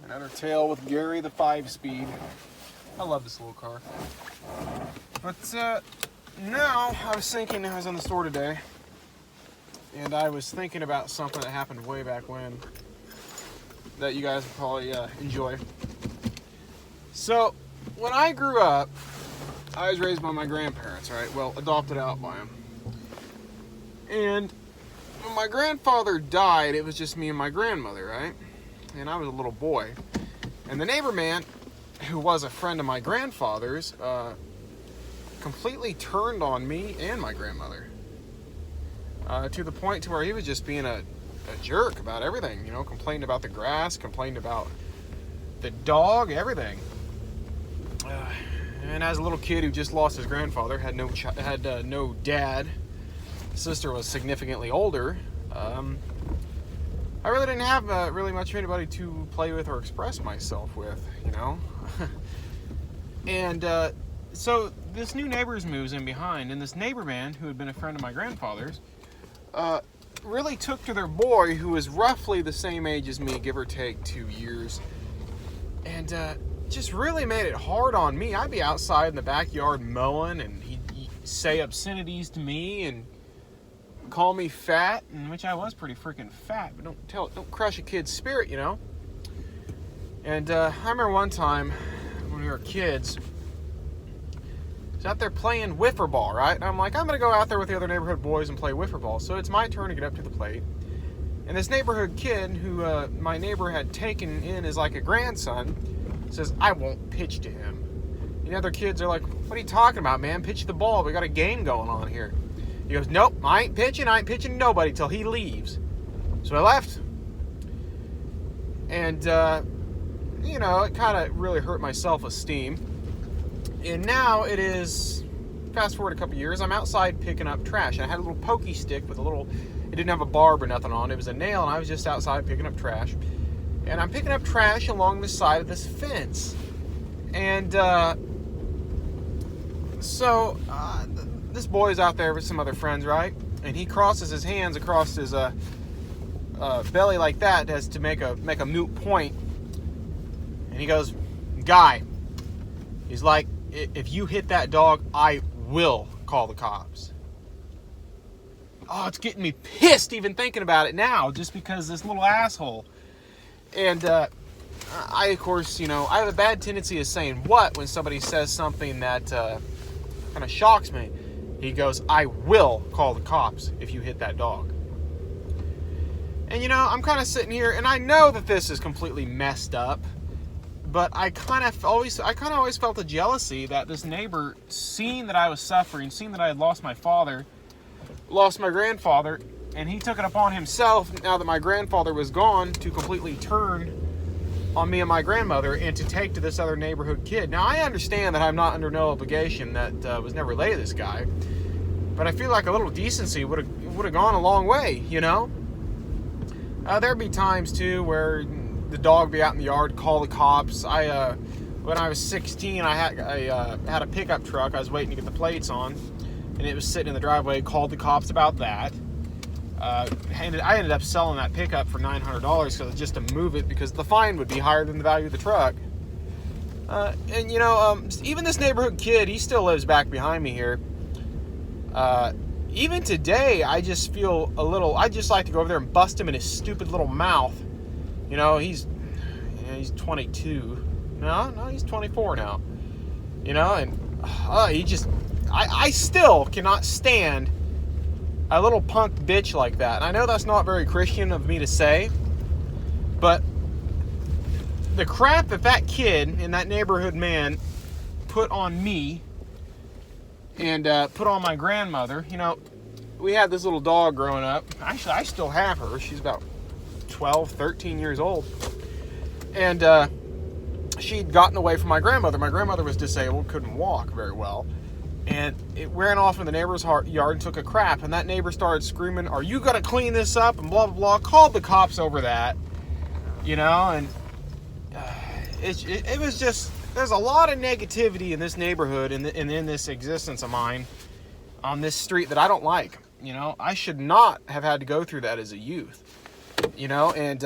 Another tale with Gary the 5-speed. I love this little car. But now I was thinking, I was in the store today, and I was thinking about something that happened way back when that you guys would probably enjoy. So, when I grew up, I was raised by my grandparents, right? Well, adopted out by them. And when my grandfather died, it was just me and my grandmother, right? And I was a little boy. And the neighbor man, who was a friend of my grandfather's, completely turned on me and my grandmother. To the point to where he was just being a jerk about everything, you know, complained about the grass, complained about the dog, everything. And as a little kid who just lost his grandfather, had no dad, sister was significantly older, I really didn't have really much of anybody to play with or express myself with, you know. And so this new neighbors moves in behind, and this neighbor man, who had been a friend of my grandfather's, really took to their boy, who was roughly the same age as me, give or take 2 years, and just really made it hard on me. I'd be outside in the backyard mowing, and he'd say obscenities to me and call me fat, in which I was pretty freaking fat, but don't crush a kid's spirit, you know. And I remember one time when we were kids, I was out there playing wiffle ball, right? And I'm like, I'm gonna go out there with the other neighborhood boys and play wiffle ball. So it's my turn to get up to the plate. And this neighborhood kid, who my neighbor had taken in as like a grandson, says, I won't pitch to him. And the other kids are like, what are you talking about, man? Pitch the ball. We got a game going on here. He goes, nope, I ain't pitching to nobody till he leaves. So I left. And, you know, it kind of really hurt my self-esteem. And now it is, fast forward a couple years, I'm outside picking up trash. And I had a little pokey stick with it didn't have a barb or nothing on it. It was a nail, and I was just outside picking up trash. And I'm picking up trash along the side of this fence. And, this boy's out there with some other friends, right? And he crosses his hands across his belly like that as to make a moot point. And he goes, Guy, he's like, if you hit that dog, I will call the cops. Oh, it's getting me pissed even thinking about it now, just because this little asshole. And I, of course, you know, I have a bad tendency of saying what when somebody says something that kind of shocks me. He goes, I will call the cops if you hit that dog. And, you know, I'm kind of sitting here, and I know that this is completely messed up, but I kind of always felt a jealousy that this neighbor, seeing that I was suffering, seeing that I had lost my father, lost my grandfather, and he took it upon himself, now that my grandfather was gone, to completely turn on me and my grandmother and to take to this other neighborhood kid. Now, I understand that I'm not under no obligation, that was never related to this guy, but I feel like a little decency would have gone a long way, you know? There'd be times, too, where the dog be out in the yard, call the cops. When I was 16, I had a pickup truck. I was waiting to get the plates on, and it was sitting in the driveway. Called the cops about that. I ended up selling that pickup for $900 just to move it, because the fine would be higher than the value of the truck. And you know, even this neighborhood kid, he still lives back behind me here. Even today, I just feel I just like to go over there and bust him in his stupid little mouth. You know, he's 22. No, he's 24 now. You know, and I still cannot stand a little punk bitch like that. And I know that's not very Christian of me to say, but the crap that kid and that neighborhood man put on me and put on my grandmother. You know, we had this little dog growing up. Actually, I still have her. She's about 12, 13 years old. And she'd gotten away from my grandmother. My grandmother was disabled, couldn't walk very well. And it ran off in the neighbor's yard and took a crap. And that neighbor started screaming, are you going to clean this up? And blah, blah, blah. Called the cops over that. You know, and it was just, there's a lot of negativity in this neighborhood and in this existence of mine on this street that I don't like. You know, I should not have had to go through that as a youth. You know, and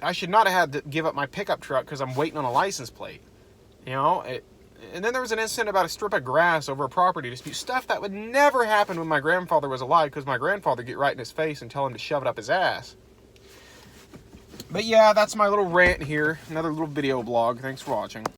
I should not have had to give up my pickup truck because I'm waiting on a license plate. You know, and then there was an incident about a strip of grass over a property dispute. Stuff that would never happen when my grandfather was alive, because my grandfather would get right in his face and tell him to shove it up his ass. But yeah, that's my little rant here. Another little video blog. Thanks for watching.